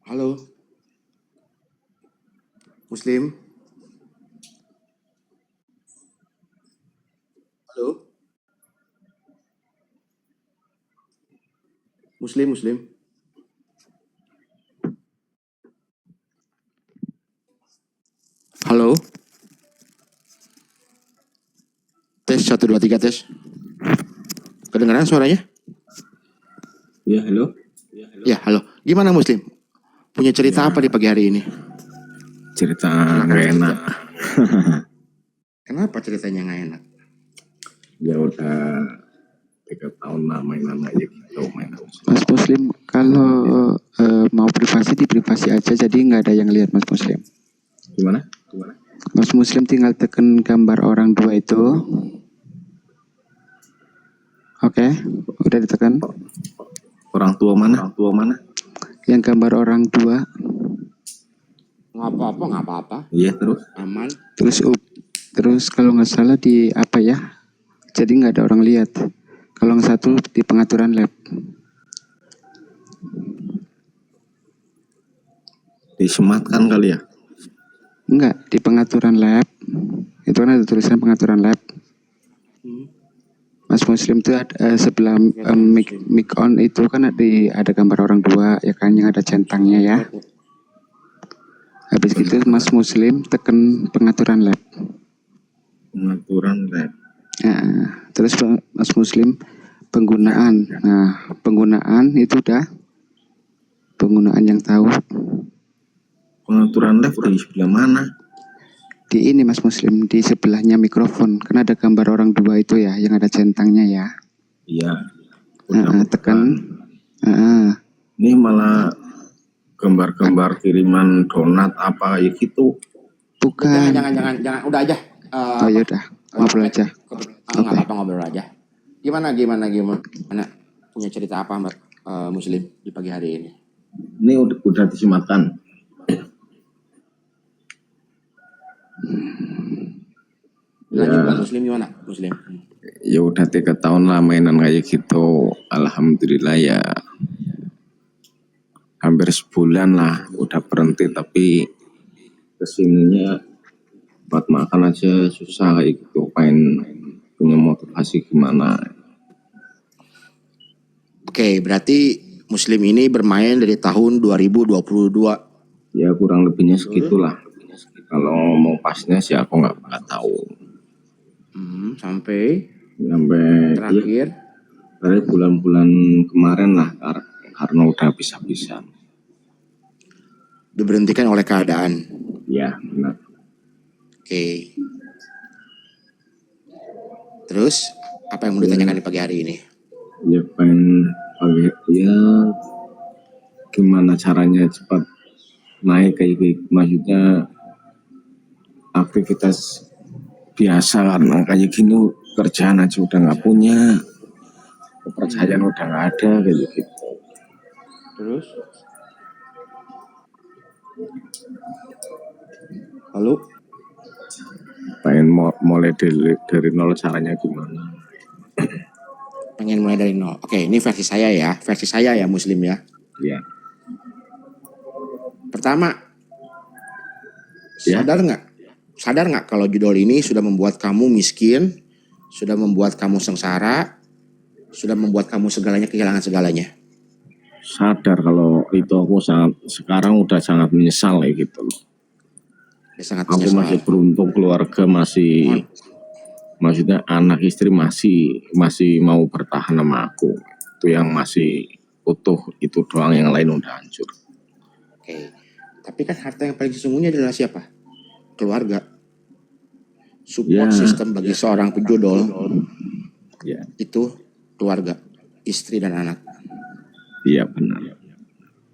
Halo, Muslim. Halo, Muslim, Muslim. Halo, tes 1 2 3 tes. Kedengaran suaranya? Ya, halo. Ya, halo. Gimana Muslim? Punya cerita Ya, apa di pagi hari ini? cerita Silakan nggak cerita. enak. Kenapa ceritanya nggak enak? Ya udah 3 tahun lah mainan aja gitu, mainan. Mas Muslim, kalau mau privasi di privasi aja, jadi nggak ada yang lihat Mas Muslim. Gimana? Mas Muslim tinggal tekan gambar orang dua itu. Oke, udah ditekan. Orang tua mana? Yang gambar orang dua. Nggak apa-apa. Iya, terus? Aman. Terus kalau nggak salah di apa ya? Jadi nggak ada orang lihat. Kalau yang satu di pengaturan lab. Disematkan kali ya? Enggak, di pengaturan lab. Itu kan ada tulisan pengaturan lab. Mas Muslim itu ada sebelah mic on itu kan ada gambar orang dua ya kan, yang ada centangnya ya. Habis itu Mas Muslim tekan pengaturan lab. Pengaturan lab. Nah, terus Mas Muslim penggunaan. Nah, penggunaan itu udah penggunaan yang tahu. Pengaturan lab di sebelah mana? Di ini Mas Muslim, di sebelahnya mikrofon. Kan ada gambar orang dua itu ya, yang ada centangnya ya. Iya. Tekan. Ini malah gambar-gambar kiriman donat apa ya gitu. Bukan. Jangan. Udah aja. Oh ya udah, ngobrol aja. Nggak apa-apa, ngobrol aja. Gimana? Punya cerita apa Mbak Muslim di pagi hari ini? Ini udah disematkan. Lanjut Mbak Muslim, gimana Muslim? Ya udah 3 tahun lah mainan kayak gitu. Alhamdulillah ya. Hampir sebulan lah udah berhenti, tapi kesininya buat makan aja susah kayak gitu. Pengen punya motivasi gimana. Oke, berarti Muslim ini bermain dari tahun 2022. Ya kurang lebihnya segitulah. Kalau mau pasnya sih aku nggak tahu. Sampai Terakhir dari bulan-bulan kemarin lah, karena udah habis-habisan. Diberhentikan oleh keadaan. Ya benar. Oke. Terus apa yang mau ditanyakan di pagi hari ini? Ya pengen gimana caranya cepat naik kayak gitu. Maksudnya aktivitas biasa, karena kayak gini kerjaan aja udah nggak punya, kepercayaan udah nggak ada kayak gitu. Terus? Lalu? Pengen mulai dari nol, caranya gimana? Pengen mulai dari nol. Oke, ini versi saya ya Muslim ya. Iya. Pertama, Ya. Sadar nggak kalau judul ini sudah membuat kamu miskin, sudah membuat kamu sengsara, sudah membuat kamu kehilangan segalanya? Sadar kalau itu, aku sekarang udah sangat menyesal kayak gitu loh. Ya, sangat aku menyesal. Masih beruntung, keluarga masih, maksudnya anak istri masih mau bertahan sama aku. Itu yang masih utuh, itu doang, yang lain udah hancur. Oke. Tapi kan harta yang paling sesungguhnya adalah siapa? Keluarga. Support system bagi seorang penjodol itu keluarga, istri dan anak. Iya benar.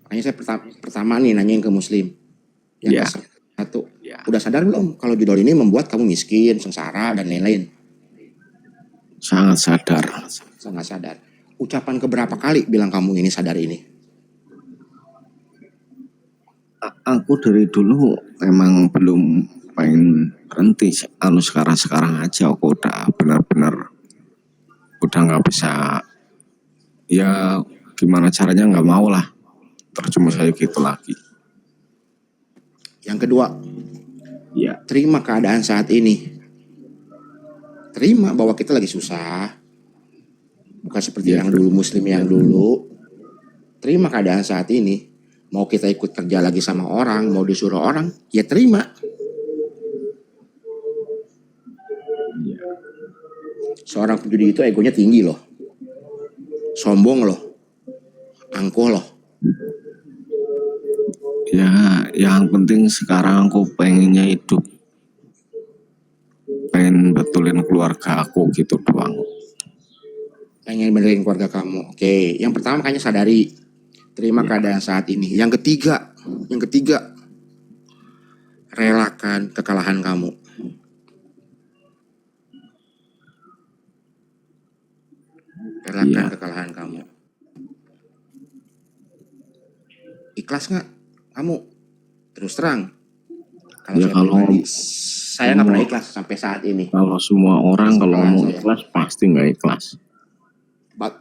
Makanya saya pertama nih nanyain ke Muslim. Yang satu, udah sadar belum kalau judul ini membuat kamu miskin, sengsara dan lain-lain? Sangat sadar. Sangat sadar. Ucapan keberapa kali bilang kamu ini sadar ini? Aku dari dulu emang belum pengen berhenti. Sekarang aja aku udah benar-benar udah nggak bisa. Ya gimana caranya, nggak mau lah tercuma saya gitu lagi. Yang kedua, Ya, terima keadaan saat ini. Terima bahwa kita lagi susah. Bukan seperti Ya, yang dulu, Muslim yang dulu. Terima keadaan saat ini. Mau kita ikut kerja lagi sama orang, mau disuruh orang, ya terima. ya, Seorang penjudi itu egonya tinggi loh. Sombong loh. Angkuh loh. ya, yang penting sekarang aku pengennya hidup, pengen betulin keluarga aku gitu doang. Pengen benerin keluarga kamu. Oke, yang pertama makanya sadari. Terima keadaan saat ini. Yang ketiga, relakan kekalahan kamu. Relakan Iya. kekalahan kamu. Ikhlas nggak kamu? Terus terang. Kalau Ya, saya kalau pribadi, saya nggak pernah ikhlas sampai saat ini. Kalau semua orang kalau Kesalahan ngomong saya. ikhlas pasti nggak ikhlas.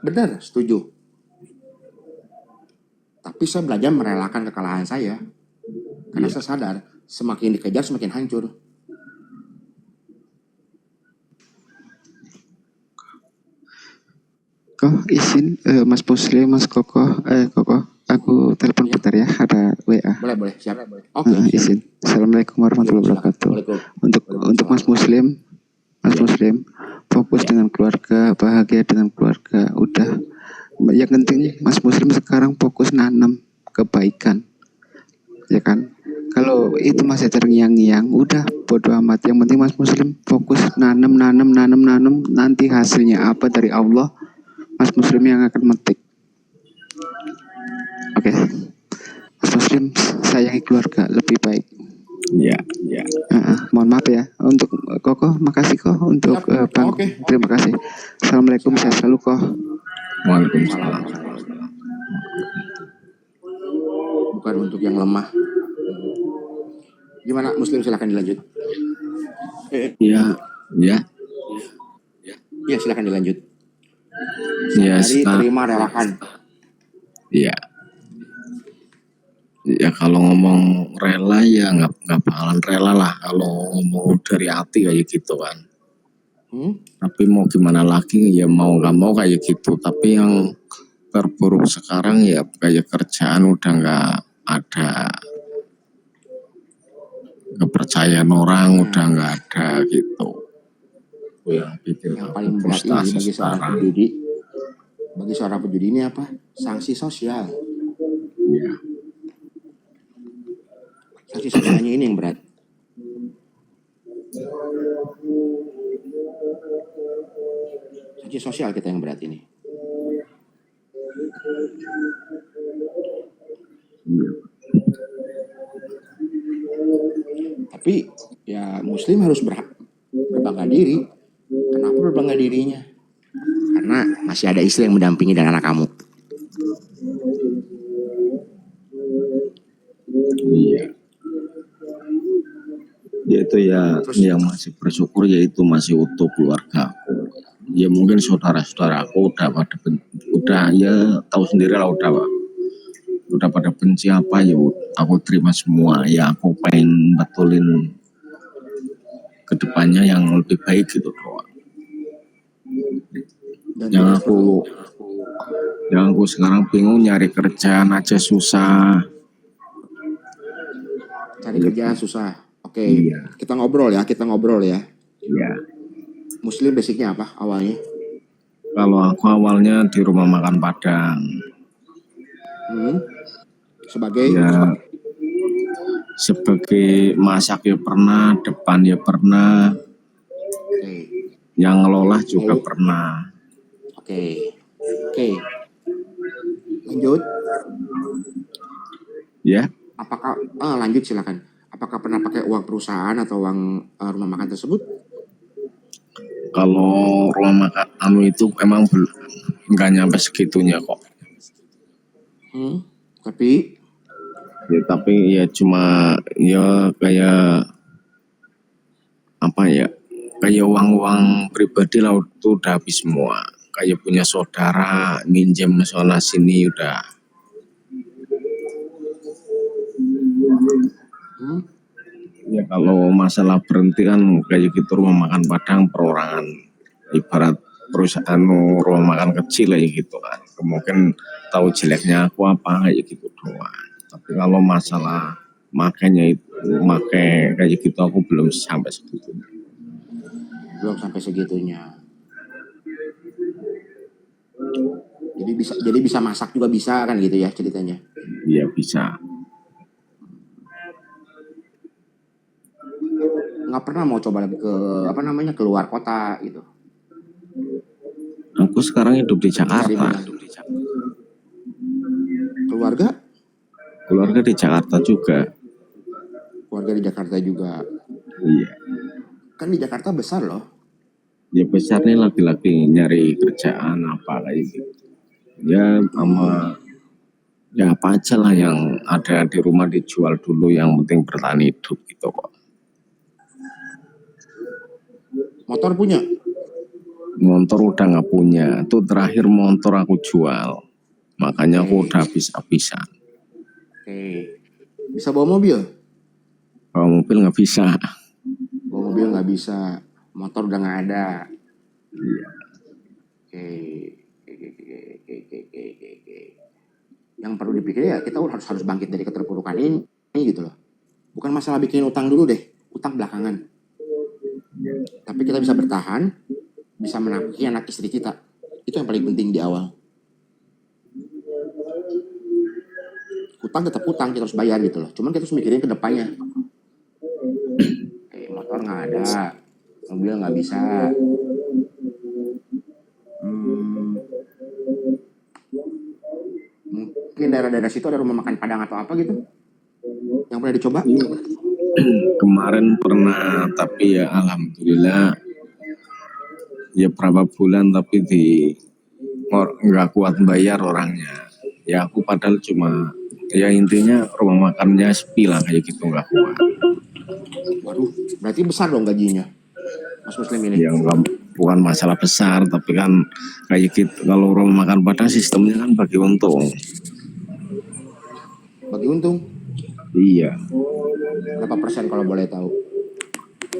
Benar, setuju. Tapi saya belajar merelakan kekalahan saya. Karena saya sadar, semakin dikejar semakin hancur. Izin Mas Muslim, Mas Koko, aku telepon Ya. bentar ya, ada WA. Boleh, siap. Oke, siap. Izin. Assalamualaikum warahmatullahi wabarakatuh. Untuk Mas Muslim, fokus dengan keluarga, bahagia dengan keluarga. Udah, yang penting Mas Muslim sekarang fokus nanam kebaikan, ya kan? Kalau itu masih terngiang-ngiang, udah bodo amat. Yang penting Mas Muslim fokus nanam. Nanti hasilnya apa dari Allah, Mas Muslim yang akan metik. Oke. Mas Muslim sayangi keluarga lebih baik. Iya. Mohon maaf ya untuk Koko, makasih Kok untuk Bang. Oke. Terima kasih. Assalamualaikum, sehat selalu Kok. Waalaikumsalam. Bukan untuk yang lemah. Gimana Muslim, silakan dilanjut. Iya. Ya, silakan dilanjut. Ya, Dari terima, relakan. Iya. Ya kalau ngomong rela ya nggak bakalan rela lah kalau ngomong dari hati kayak gitu kan. Tapi mau gimana lagi ya mau nggak mau kayak gitu. Tapi yang terburuk sekarang ya kayak kerjaan udah nggak ada, kepercayaan orang udah nggak ada gitu. Yang bikin Yang aku paling berat ini frustasi bagi seorang sekarang. penjudi. Bagi seorang penjudi ini apa? Sanksi sosial. Iya. Sanksi sosialnya ini yang berat. Sanksi sosial kita yang berat ini. Iya. Tapi ya Muslim harus berbangga diri. Kenapa berbangga dirinya? Karena masih ada istri yang mendampingi dan anak kamu. Iya. Yaitu ya yang masih bersyukur yaitu masih utuh keluarga aku. Ya mungkin saudara-saudara aku udah ya tahu sendiri lah udah pada benci apa ya aku terima semua. Ya aku pengen betulin kedepannya yang lebih baik gitu doang. Yang aku sekarang bingung nyari kerjaan aja susah. Cari kerjaan susah. Oke, Iya. kita ngobrol ya. Iya. Muslim basicnya apa awalnya? Kalau aku awalnya di rumah makan Padang. Sebagai? Ya, sebagai masak ya pernah, depan ya pernah. Yang ngelola juga pernah. Oke. Lanjut. Ya. Apakah lanjut silakan. Apakah pernah pakai uang perusahaan atau uang rumah makan tersebut? Kalau rumah makan itu emang nggak nyampe segitunya kok. Tapi ya cuma ya kayak apa ya? Kayak uang pribadi lah itu udah habis semua. Kayak punya saudara minjem sana sini udah. Kalau masalah berhenti kan kayak gitu rumah makan Padang perorangan, ibarat perusahaan rumah makan kecil kayak gitu kan. Mungkin tahu jeleknya aku apa kayak gitu doang. Tapi kalau masalah makanya itu make kayak gitu aku belum sampai segitu. Belum sampai segitunya. Jadi bisa masak juga bisa kan gitu ya ceritanya. Iya bisa. Nggak pernah mau coba ke keluar kota gitu. Aku sekarang hidup di Jakarta. Keluarga di Jakarta juga. Keluarga di Jakarta juga. Iya. Kan di Jakarta besar loh. Ya besar nih laki-laki nyari kerjaan apa kayak gitu. Ya sama ya apa aja lah yang ada di rumah dijual dulu, yang penting bertahan hidup gitu kok. Motor punya? Motor udah nggak punya. Itu terakhir motor aku jual. Makanya aku udah habis-habisan. Oke. Bisa bawa mobil? Kalau mobil nggak bisa. Bawa mobil nggak bisa. Motor udah nggak ada. Iya. Oke. Yang perlu dipikir ya kita harus bangkit dari keterpurukan ini gitu loh. Bukan masalah bikin utang dulu deh. Utang belakangan. Tapi kita bisa bertahan, bisa menafkahi anak istri kita. Itu yang paling penting di awal. Utang tetap utang, kita harus bayar gitu loh. Cuman kita harus mikirin ke depannya. Motor nggak ada, mobil nggak bisa. Mungkin daerah-daerah situ ada rumah makan Padang atau apa gitu yang pernah dicoba? Kemarin pernah, tapi ya alhamdulillah ya berapa bulan tapi nggak kuat bayar orangnya. Ya aku padahal cuma ya intinya rumah makannya sepi lah kayak gitu, nggak kuat. Waduh, berarti besar dong gajinya Mas Muslim ini. Ya bukan masalah besar, tapi kan kayak gitu. Kalau rumah makan Padang sistemnya kan bagi untung. Bagi untung? Iya. Berapa persen kalau boleh tahu?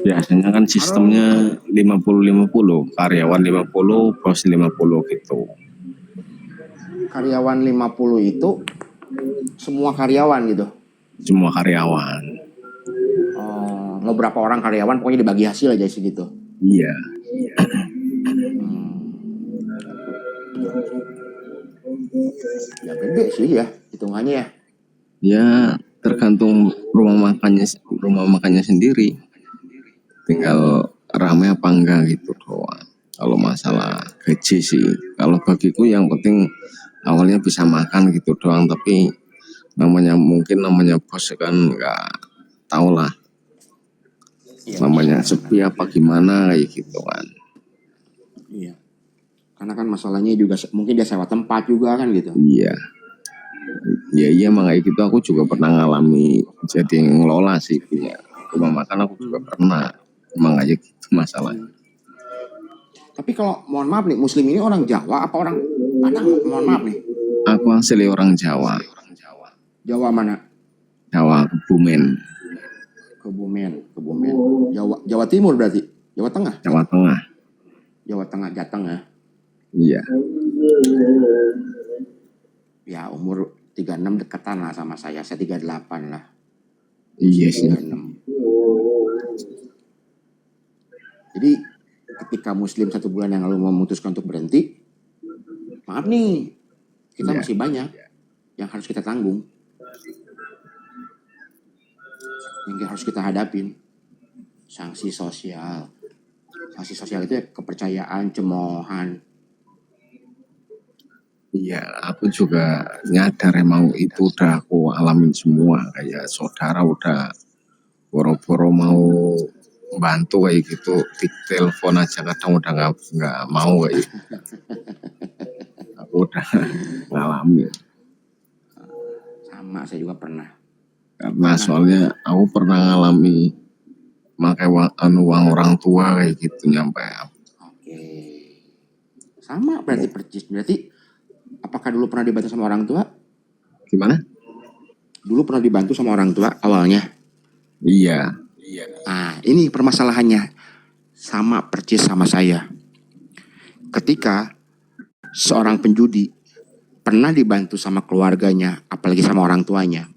Biasanya kan sistemnya 50-50, karyawan 50, bos 50 gitu. Karyawan 50 itu semua karyawan gitu? Semua karyawan. Oh, mau berapa orang karyawan pokoknya dibagi hasil aja segitu? Iya. Ya gede sih ya hitungannya ya. Ya tergantung rumah makannya sendiri. Tinggal rame apa enggak gitu doang. Kalau masalah gaji sih, kalau bagiku yang penting awalnya bisa makan gitu doang. Tapi namanya bos kan nggak tahu lah. Ya, namanya sepi apa gimana kayak gitu kan. Iya. Karena kan masalahnya juga mungkin dia sewa tempat juga kan gitu. Iya. Iya emang kayak gitu, aku juga pernah ngalami jadi ngelola sih punya rumah makan, aku juga pernah. Emang aja gitu masalahnya. Tapi kalau mohon maaf nih, Muslim ini orang Jawa apa orang Padang? Mohon maaf nih. Aku asli orang Jawa. Jawa mana? Jawa Kebumen. Kebumen. Jawa Timur berarti? Jawa Tengah? Jawa Tengah. Jawa Tengah, Jateng ya? Iya. Ya umur 36 dekatan lah sama saya 38 lah. Iya sih. 36. Jadi ketika Muslim 1 bulan yang lalu memutuskan untuk berhenti, maaf nih, kita masih banyak yang harus kita tanggung, yang harus kita hadapin. Sanksi sosial itu ya kepercayaan, cemoohan. Iya, aku juga nyadar emang itu udah aku alamin semua. Kayak saudara udah boro-boro mau bantu kayak gitu, di telepon aja kadang udah nggak mau kayak gitu. Aku udah ngalamin. Sama, saya juga pernah. Karena soalnya aku pernah ngalami pakai uang orang tua kayak gitu nyampe. Oke. Sama berarti percis. Berarti apakah dulu pernah dibantu sama orang tua? Gimana? Dulu pernah dibantu sama orang tua awalnya? Iya. Nah, ini permasalahannya. Sama persis sama saya. Ketika seorang penjudi pernah dibantu sama keluarganya, apalagi sama orang tuanya,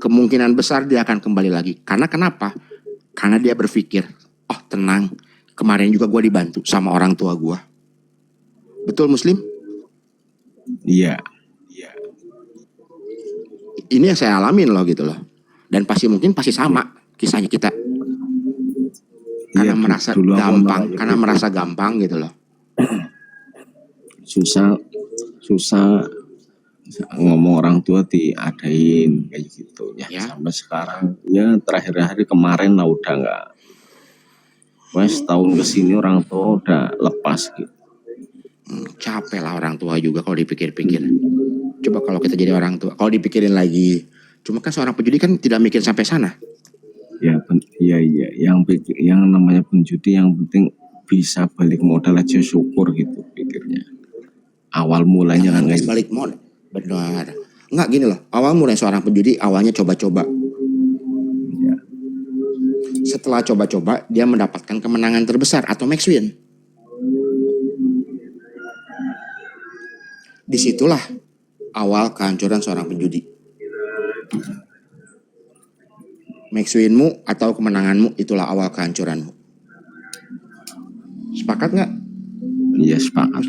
kemungkinan besar dia akan kembali lagi. Karena kenapa? Karena dia berpikir, oh tenang, kemarin juga gue dibantu sama orang tua gue. Betul Muslim? Iya. Ini yang saya alamin loh gitu loh. Dan pasti sama kisahnya kita. Karena merasa gampang, merasa gampang gitu loh. Susah ngomong orang tua diadain kayak gitu ya. Sampai sekarang ya terakhir-akhir kemarin lah udah nggak. Wes tahun kesini orang tua udah lepas gitu. Capek lah orang tua juga kalau dipikir-pikir. Coba kalau kita jadi orang tua, kalau dipikirin lagi. Cuma kan seorang penjudi kan tidak mikir sampai sana. Ya, yang namanya penjudi yang penting bisa balik modal aja syukur gitu pikirnya. Awal mulanya kan guys. Balik modal, benar. Enggak gini loh, awal mulai seorang penjudi awalnya coba-coba. Ya. Setelah coba-coba dia mendapatkan kemenangan terbesar atau max win. Disitulah awal kehancuran seorang penjudi. Max winmu atau kemenanganmu itulah awal kehancuranmu. Sepakat nggak? Iya sepakat.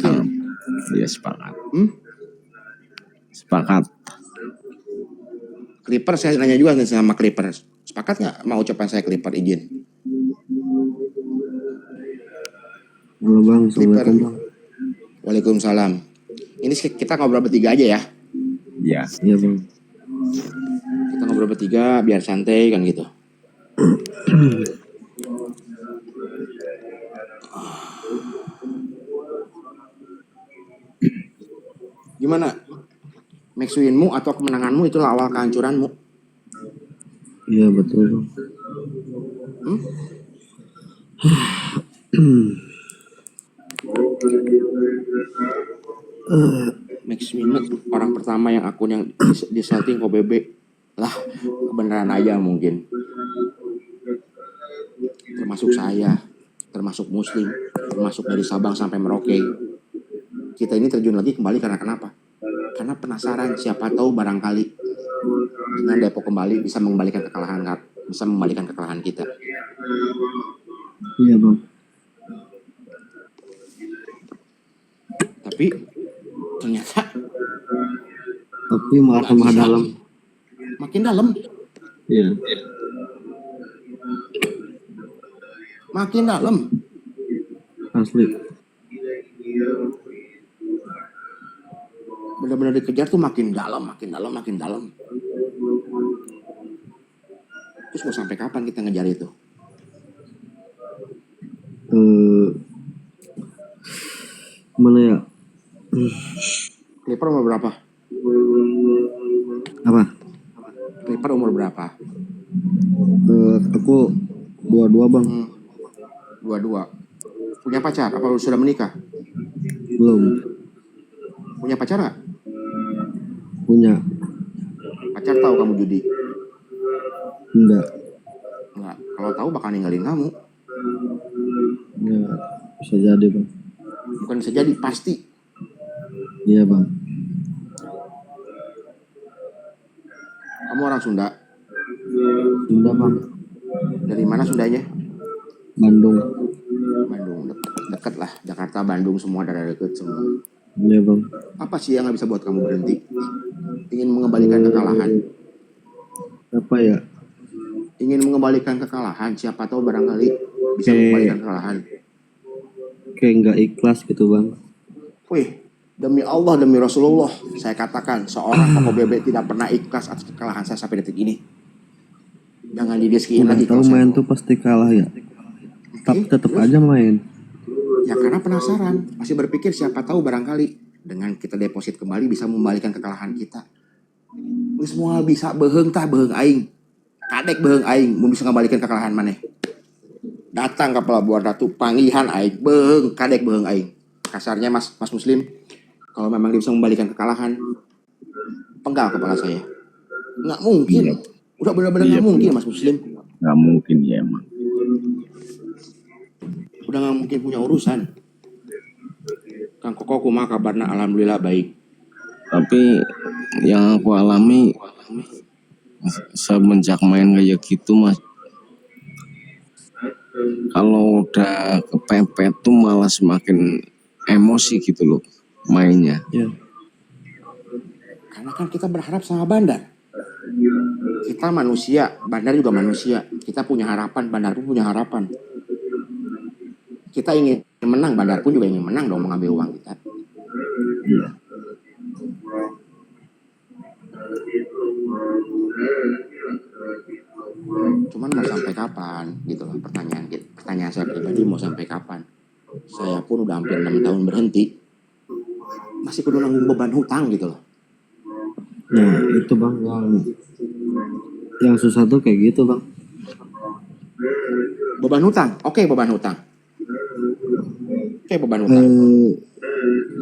Iya sepakat. Sepakat. Clipper saya nanya juga sama Clipper. Sepakat nggak mau ucapan saya Clipper izin? Halo Bang, Assalamualaikum Bang. Waalaikumsalam. Ini kita ngobrol bertiga aja ya? Iya. Iya Bang. Kita ngobrol bertiga biar santai kan gitu. Gimana? Max winmu atau kemenanganmu itulah awal kehancuranmu. Iya betul Bang. Max winmu orang pertama yang akun yang di setting OBB lah, kebenaran aja mungkin. Termasuk saya, termasuk Muslim, termasuk dari Sabang sampai Merauke. Kita ini terjun lagi kembali karena kenapa? Karena penasaran, siapa tahu barangkali dengan Depok kembali bisa mengembalikan kekalahan kita. Iya Bang. Tapi ternyata malah dalam. Makin dalam. Iya. Makin dalam. Asli. Benar-benar dikejar tuh makin dalam. Terus mau sampai kapan kita ngejar itu? Mana ya? Clipper umur berapa? Apa? Clipper umur berapa? Aku 22 Bang. 22. Punya pacar? Apa lu sudah menikah? Belum. Punya pacar nggak? Punya. Pacar tahu kamu judi? Enggak. Kalau tahu bakal ninggalin kamu. Ya, bisa jadi Bang. Bukan bisa jadi, pasti. Iya Bang. Kamu orang Sunda? Sunda Bang. Dari mana Sundanya? Bandung. Dekat lah. Jakarta, Bandung semua dari dekat semua. Iya Bang. Apa sih yang nggak bisa buat kamu berhenti? Ingin mengembalikan kekalahan. Apa ya? Ingin mengembalikan kekalahan. Siapa tahu barangkali bisa mengembalikan kekalahan. Kayak nggak ikhlas gitu Bang. Wih, demi Allah, demi Rasulullah, saya katakan seorang Koko Bebek tidak pernah ikhlas atas kekalahan saya sampai detik ini. Jangan didiskiin lagi. Tahu main tuh pasti kalah ya. Tapi tetap aja main. Ya karena penasaran, masih berpikir siapa tahu barangkali dengan kita deposit kembali bisa mengembalikan kekalahan kita. Geus moal bisa beheung aing. Kadek beheung aing mun bisa ngembalikan kekalahan maneh. Datang ke Pelabuhan Ratu panggihan aing, kadek beheung aing. Kasarnya Mas Muslim, kalau memang dia bisa mengembalikan kekalahan, penggal kepala saya. Nggak mungkin. Udah benar-benar nggak mungkin Mas Muslim. Nggak mungkin ya emang. Udah nggak mungkin punya urusan. Kang Koko kumaha kabarna? Alhamdulillah baik. Tapi yang aku alami semenjak main kayak gitu Mas, kalau udah kepepet tuh malah semakin emosi gitu loh mainnya. Ya. Karena kan kita berharap sama Bandar. Kita manusia, Bandar juga manusia. Kita punya harapan, Bandar pun punya harapan. Kita ingin menang, Bandar pun juga ingin menang dong, mengambil uang kita. Iya. Cuman mau sampai kapan gitu loh pertanyaan saya pribadi, mau sampai kapan? Saya pun udah hampir 6 tahun berhenti, masih kudu nanggung beban hutang gitu loh. Nah itu bang yang susah tuh kayak gitu bang. Beban hutang, oke beban hutang. Oke beban hutang.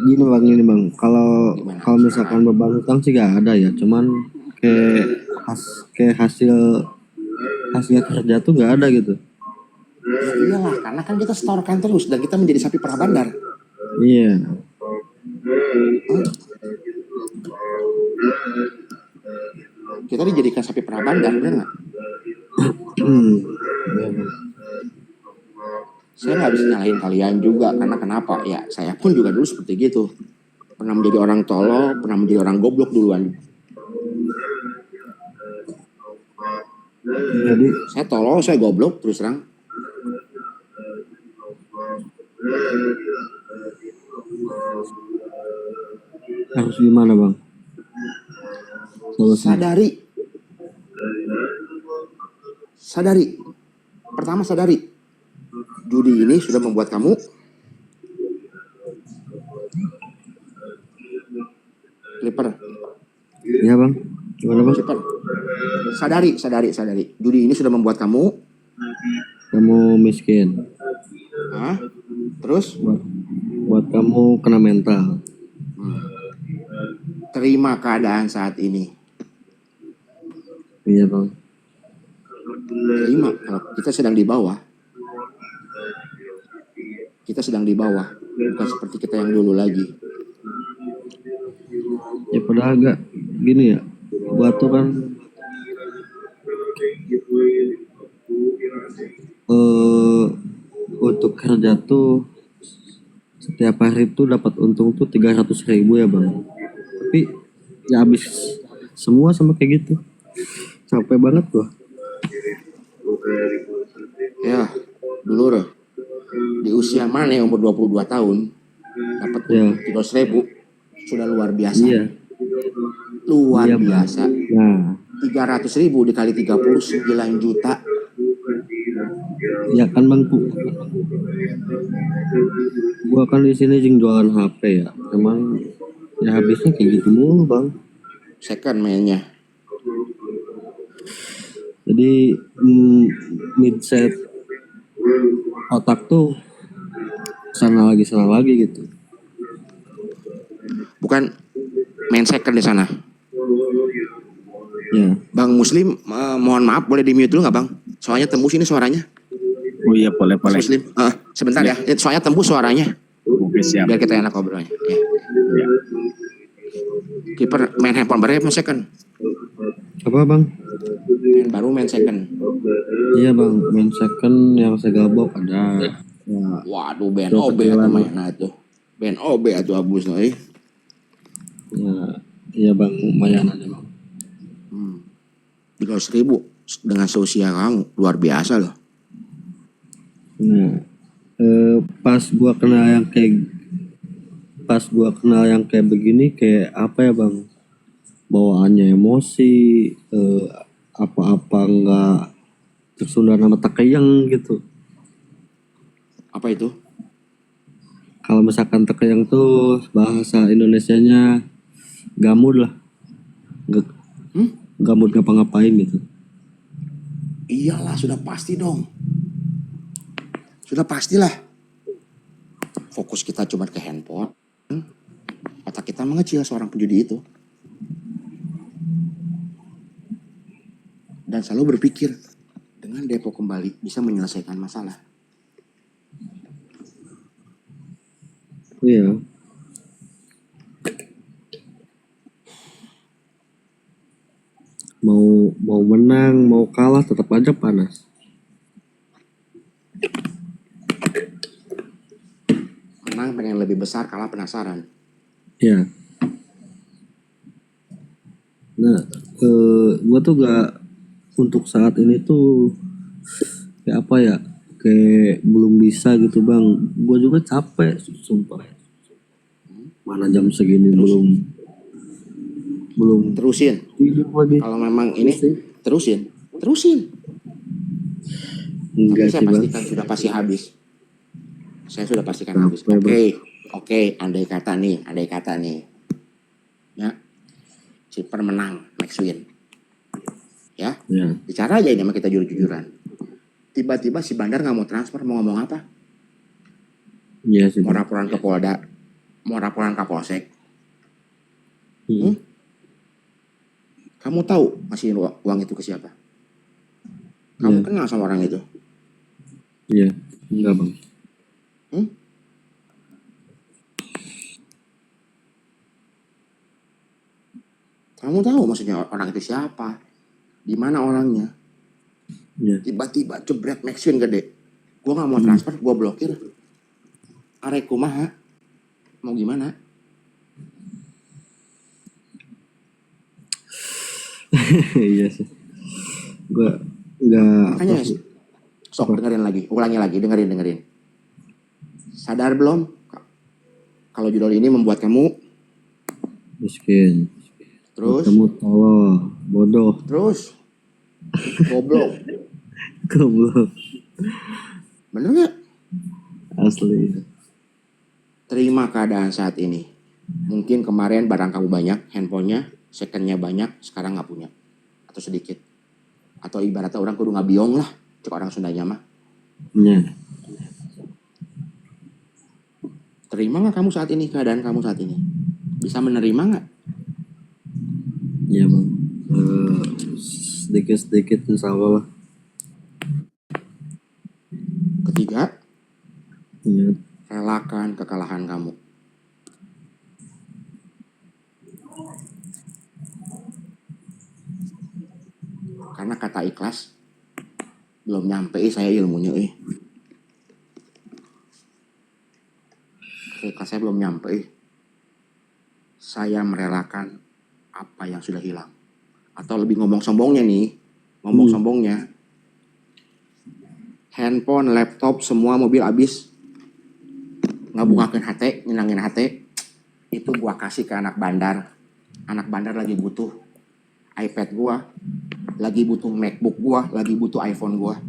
Gini bang, kalau Gimana? misalkan beban hutang sih gak ada ya, cuman kayak hasil kerja tuh gak ada gitu. Ya iyalah, karena kan kita setorkan terus dan kita menjadi sapi perah Bandar. Iya. Kita dijadikan sapi perah Bandar, bener nggak? Iya, Bang. Saya nggak bisa nyalahin kalian juga, karena kenapa? Ya saya pun juga dulu seperti gitu. Pernah menjadi orang tolol, pernah menjadi orang goblok duluan. Jadi Saya tolol, saya goblok, terus terang. harus gimana bang? Sadari. Pertama sadari, judi ini sudah membuat kamu Clipper. Iya bang. Gimana bang? Clipper. Sadari. Judi ini sudah membuat kamu miskin. Hah? Terus? Buat kamu kena mental. Terima keadaan saat ini. Iya bang. Terima, kalau kita sedang di bawah. Kita sedang di bawah, bukan seperti kita yang dulu lagi. Ya padahal agak gini ya, buat tuh kan untuk kerja tuh setiap hari tuh dapat untung tuh 300.000 ya bang. Tapi ya habis semua sama kayak gitu. Capek banget gua. Ya, dulu di usia mana yang umur 22 tahun dapat Ya. 300.000 sudah luar biasa. Iya. Luar Iya, Bang. biasa. Nah, 300.000 dikali 39 juta. ya kan bang, gua kan di sini jeng jualan HP ya, cuman ya habisnya kayak gitu mulu bang. Second mainnya. Jadi mindset otak tuh sana lagi gitu. Bukan main second di sana. Ya. Bang Muslim, mohon maaf boleh di mute dulu nggak bang? Soalnya tembus ini suaranya. Oh iya boleh. Muslim, sebentar ya. Soalnya tembus suaranya. Oke siap. Biar kita enak ngobrolnya. Ya. Ya. Kiper main handphone baru main second. Apa bang? Main baru main second. Iya bang, main second yang segabok ada. Ya, Waduh, band OB atau mainan itu. Band OB atau abus nih. ya, iya bang, lumayan aja bang. 300.000 dengan seusia kamu luar biasa loh. Nah, pas gua kenal yang kayak begini, kayak apa ya bang? Bawaannya emosi, apa-apa nggak tersunda nama tekeyang gitu. Apa itu? Kalau misalkan tekeyang tuh bahasa Indonesianya gamut lah, gamut ngapa-ngapain gitu. Iyalah, sudah pasti dong. Sudah pastilah. Fokus kita cuma ke handphone. Otak kita mengecil seorang penjudi itu. dan selalu berpikir dengan depo kembali bisa menyelesaikan masalah. Iya. Mau menang, mau kalah tetap aja panas. Menang pengen lebih besar, kalah penasaran. Ya. Nah, gua tuh gak untuk saat ini tuh kayak apa ya? Kayak belum bisa gitu bang. Gua juga capek, sumpah. Mana jam segini belum Terusin. tidur lagi. Kalau memang ini terusin. Enggak Tapi saya sih bang. pastikan sudah pasti habis. Saya sudah pastikan habis. Capek, Oke, andai kata nih. Ya, Ciper menang, Max win. Ya, Ya. bicara aja ini sama kita jujur-jujuran. Tiba-tiba si Bandar nggak mau transfer, mau ngomong apa? Iya sih Mau bang. laporan ke Polda, mau laporan ke Polsek. Kamu tahu masih uang itu ke siapa? Kamu kenal sama orang itu? Iya. Enggak bang. Kamu tahu maksudnya orang itu siapa? Di mana orangnya? Iya. Tiba-tiba jebret Maxwin gede. Gue nggak mau transfer, gue blokir. Arek kumaha? Mau gimana? Iya sih. Gua enggak. Makanya sok ulangi lagi, dengerin. Sadar belum? Kalau judul ini membuat kamu Miskin. terus Kamu tolol, bodoh, terus goblok. goblok. Bener nggak? Asli. Terima keadaan saat ini. Mungkin kemarin barang kamu banyak, handphonenya, secondnya banyak, sekarang nggak punya. Atau sedikit. Atau ibaratnya orang kudu ngabiong lah. Cek orang Sundanya mah. Iya. Terima nggak kamu saat ini, keadaan kamu saat ini? Bisa menerima nggak? Iya bang. Sedikit-sedikit insya Allah lah. Ketiga, Iya. relakan kekalahan kamu. Karena kata ikhlas belum nyampe saya ilmunya Kata ikhlas saya belum nyampe Saya merelakan apa yang sudah hilang. Atau lebih ngomong sombongnya nih. Sombongnya. Handphone, laptop, semua mobil habis. Ngabukakeun hate, nyenangin hate. Itu gua kasih ke anak bandar. Anak bandar lagi butuh iPad gua, lagi butuh MacBook gua, lagi butuh iPhone gua.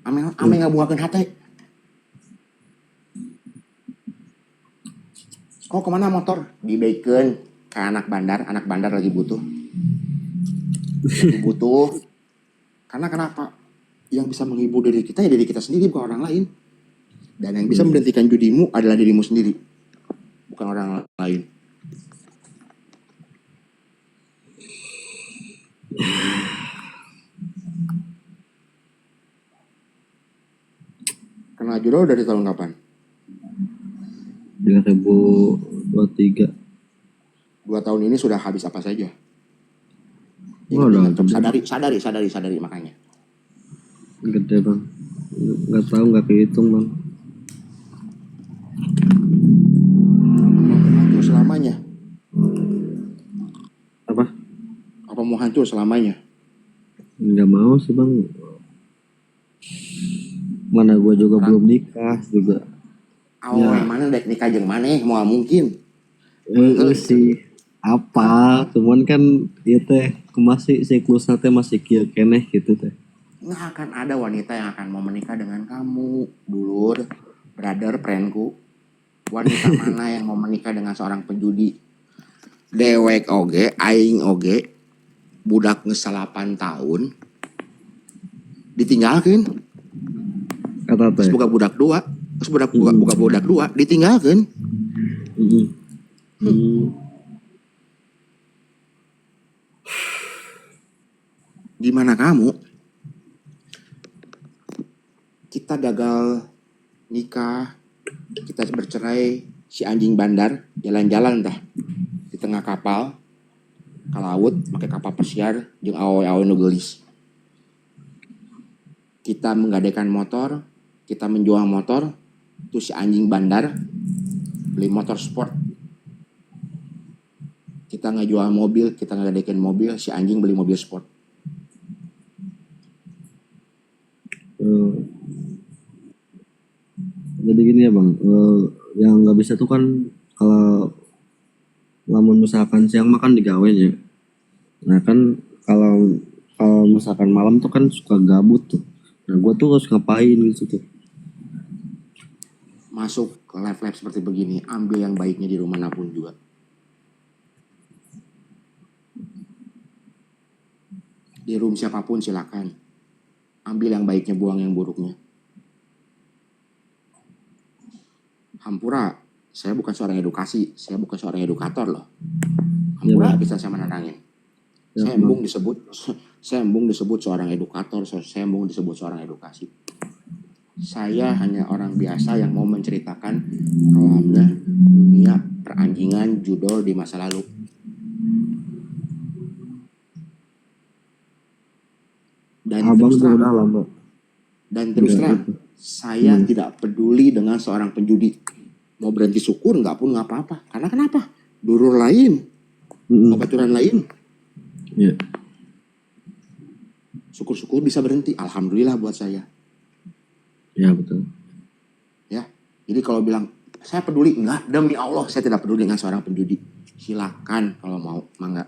Ame ngabukakeun hate. Kok kemana motor? Dibaikeun ke anak bandar lagi butuh. Karena kenapa? Yang bisa menghibur diri kita ya diri kita sendiri, bukan orang lain. Dan yang bisa menghentikan judimu adalah dirimu sendiri, bukan orang lain. Kena judul dari tahun kapan? 2023. 2 tahun ini sudah habis apa saja? Sadari makanya. Gede bang. Nggak tahu, nggak kehitung bang. Mau hancur selamanya? Apa? Apa mau hancur selamanya? Nggak mau sih bang. Mana gue juga belum nikah juga. Yang mana dek nikah jeung maneh mau mungkin. Sih apa? Cuman kan ya teh masih siklusnya teh masih kieu keneh gitu teh. Nggak akan ada wanita yang akan mau menikah dengan kamu, dulur, brother, friendku. Wanita mana yang mau menikah dengan seorang penjudi? Dewek oge, aing oge, budak geus 8 tahun, ditinggalkeun. Kata teh. Terus buka budak dua, ditinggalkeun. Gimana kamu? Kita gagal nikah, kita bercerai, si anjing bandar jalan-jalan dah di tengah kapal ke laut pakai kapal pesiar jeung awe-awe nu geulis. Kita menggadaikan motor, kita menjual motor, tuh si anjing bandar beli motor sport. Kita ngejual mobil, kita nggadaikan mobil, si anjing beli mobil sport. Jadi gini ya bang, yang nggak bisa tuh kan kalau lamun misalkan siang makan digawe ya. Nah kan kalau kalau misalkan malam tuh kan suka gabut tuh. Nah gue tuh harus ngapain gitu tuh. Masuk ke live seperti begini, ambil yang baiknya di rumah manapun juga. Di room siapapun silakan. Ambil yang baiknya, buang yang buruknya. Hampura, saya bukan seorang edukasi, saya bukan seorang edukator loh. Hampura bisa saya menenangin. Ya, saya embung disebut seorang edukator, saya embung disebut seorang edukasi. Saya hanya orang biasa yang mau menceritakan kelamnya dunia peranjingan judul di masa lalu. Dan terus terang, saya tidak peduli dengan seorang penjudi. Mau berhenti syukur nggak pun nggak apa-apa. Karena kenapa? Durur lain, obaturan lain. Yeah. Syukur-syukur bisa berhenti. Alhamdulillah buat saya. Ya betul. Ya, jadi kalau bilang saya peduli, enggak, demi Allah saya tidak peduli dengan seorang penjudi. Silakan kalau mau, mangga.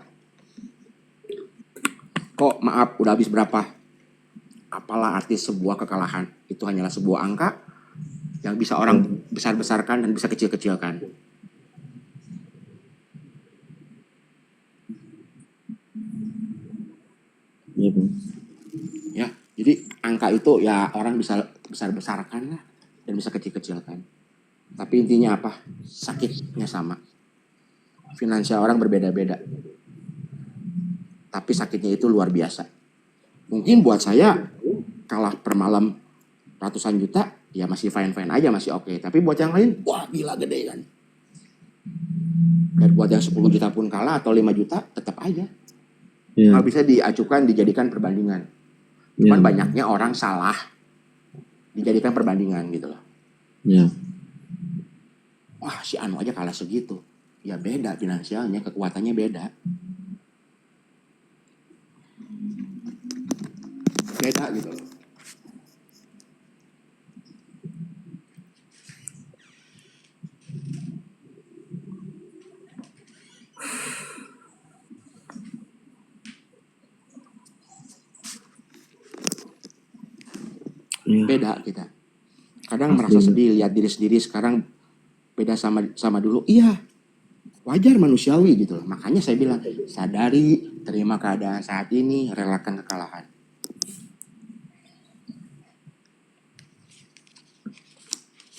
Kok maaf, udah habis berapa? Apalah arti sebuah kekalahan? Itu hanyalah sebuah angka yang bisa orang besar-besarkan dan bisa kecil-kecilkan. Iya bang. Ya, jadi angka itu ya orang bisa besar-besarkan lah dan bisa kecil-kecilkan. Tapi intinya apa? Sakitnya sama. Finansial orang berbeda-beda. Tapi sakitnya itu luar biasa. Mungkin buat saya kalah per malam ratusan juta, ya masih fine-fine aja, masih oke. Tapi buat yang lain, wah gila gede kan. Dan buat yang 10 juta pun kalah atau 5 juta, tetap aja. Nggak bisa diacukan, dijadikan perbandingan. Cuman banyaknya orang salah dijadikan perbandingan gitu loh. Wah si Anu aja kalah segitu. Ya beda finansialnya, kekuatannya beda. Beda gitu loh. Beda kita. Kadang merasa sedih lihat diri sendiri sekarang beda sama dulu. Iya, wajar manusiawi gitu loh. Makanya saya bilang sadari, terima keadaan saat ini, relakan kekalahan.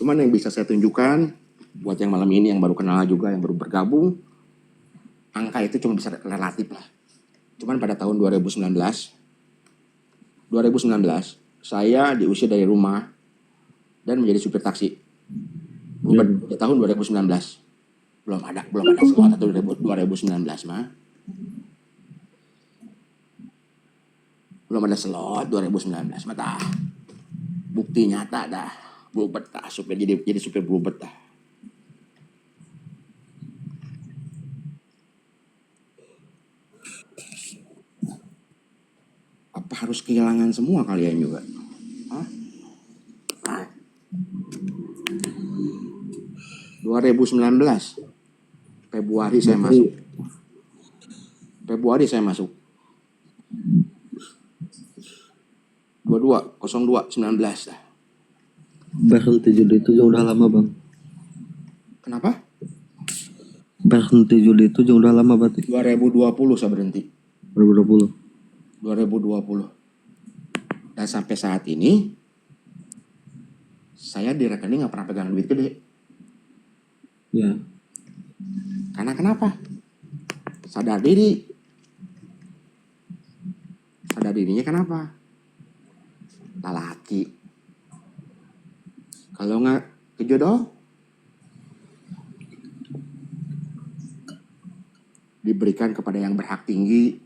Cuman yang bisa saya tunjukkan buat yang malam ini yang baru kenal juga, yang baru bergabung, angka itu cuma bisa relatif lah. Cuman pada tahun 2019 saya diusir dari rumah dan menjadi supir taksi. Di tahun 2019. Belum ada slot atau 2019 mah. Belum ada slot 2019 mah tah. Bukti nyata dah. Bluebird tah, supir jadi supir Bluebird tah. Apa harus kehilangan semua kalian juga? Hah? 2019 Februari saya masuk. 22/02/19 dah. Berhenti judi itu udah lama bang. Kenapa? Berhenti judi itu udah lama berarti. 2020 saya berhenti. 2020. Dan sampai saat ini saya di rekening nggak pernah pegang duit gede. Ya. Karena kenapa? Sadar diri. sadar dirinya kenapa? Lalaki. Kalau nggak kejodoh, diberikan kepada yang berhak tinggi.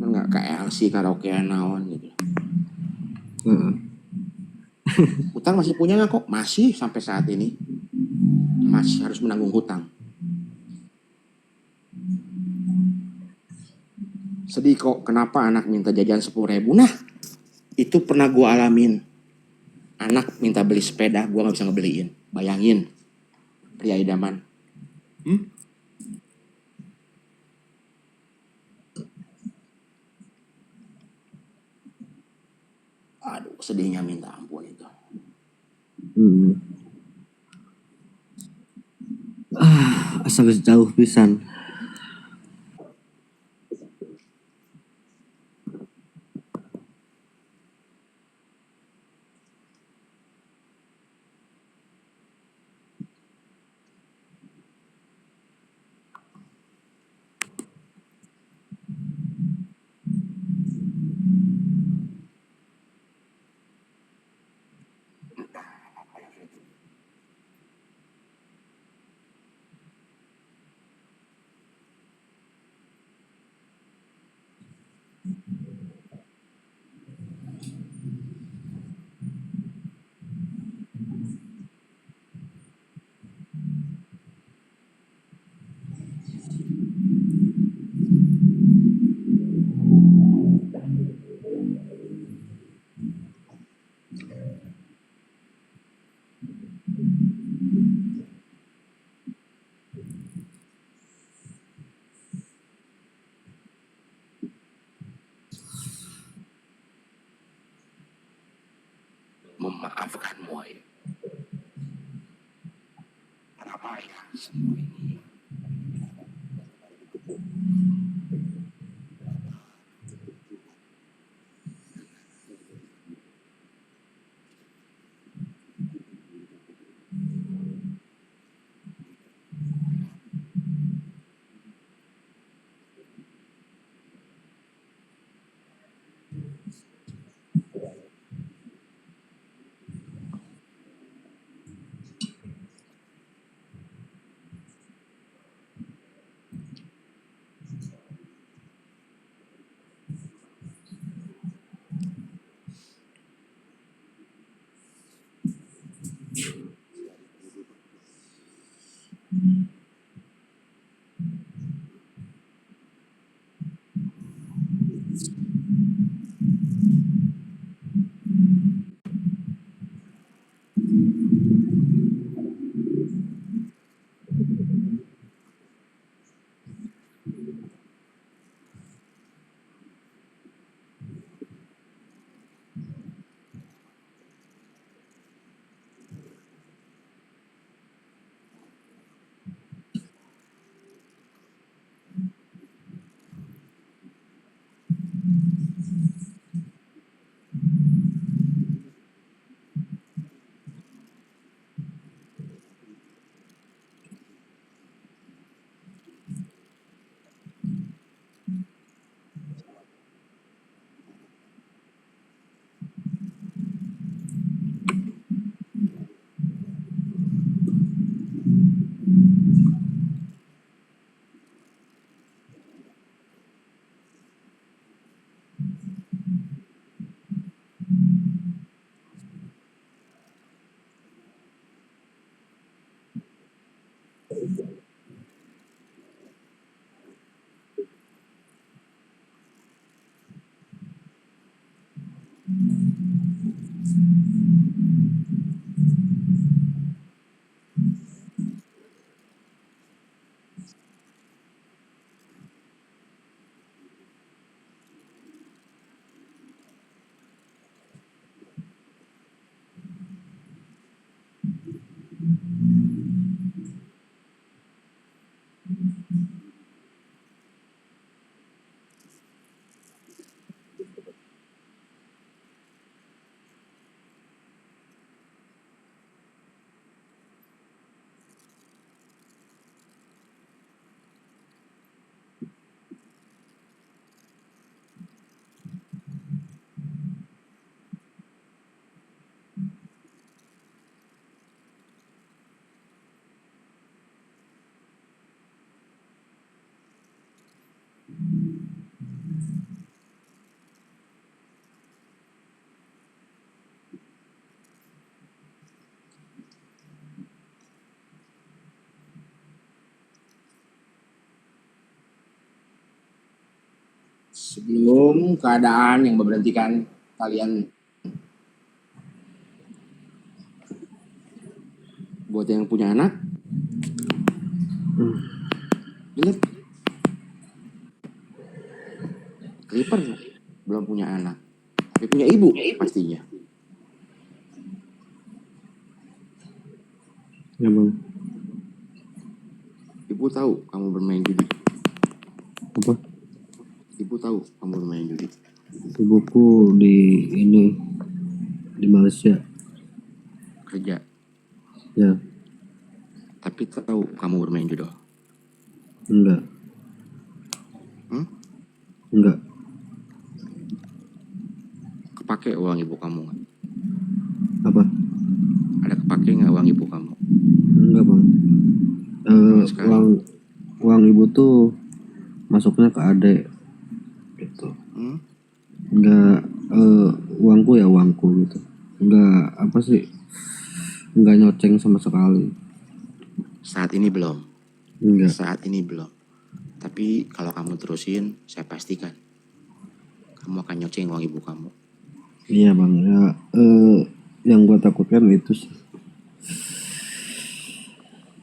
Nggak ke LC karaoke naon gitu. Hutang masih punya nggak kok? Masih sampai saat ini. Masih harus menanggung hutang. Sedih kok, kenapa anak minta jajan 10.000? Nah, itu pernah gue alamin. Anak minta beli sepeda, gue gak bisa ngebeliin. Bayangin, pria idaman. Aduh, sedihnya minta ampun itu. Asa geus jauh pisan. Memaafkanmu, ya. Kenapa ya semua ini? Sebelum keadaan yang memberhentikan kalian, buat yang punya anak, lihat, Clipper belum punya anak, tapi punya ibu pastinya. Ya bang. Ibu tahu kamu bermain judi. Apa? Ibu tahu kamu bermain judi. Ibuku di Malaysia. Kerja. Ya. Tapi tahu kamu bermain judi. Enggak. Enggak. Kepake uang ibu kamu nggak? Apa? Ada kepake nggak uang ibu kamu? Enggak bang. Uang ibu tuh masuknya ke adek gitu. Enggak, uangku ya uangku gitu. Enggak apa sih? Enggak nyoceng sama sekali. Saat ini belum. Enggak. Saat ini belum. Tapi kalau kamu terusin, saya pastikan kamu akan nyoceng uang ibu kamu. Iya bang. Ya, yang gue takutkan itu sih.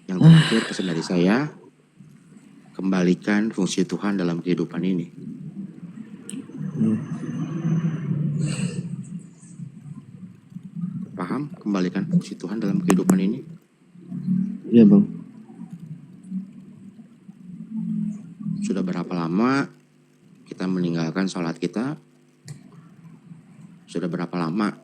Yang terakhir pesan dari saya, kembalikan fungsi Tuhan dalam kehidupan ini. Paham? Kembalikan fungsi Tuhan dalam kehidupan ini. Iya bang. Sudah berapa lama kita meninggalkan sholat kita? Sudah berapa lama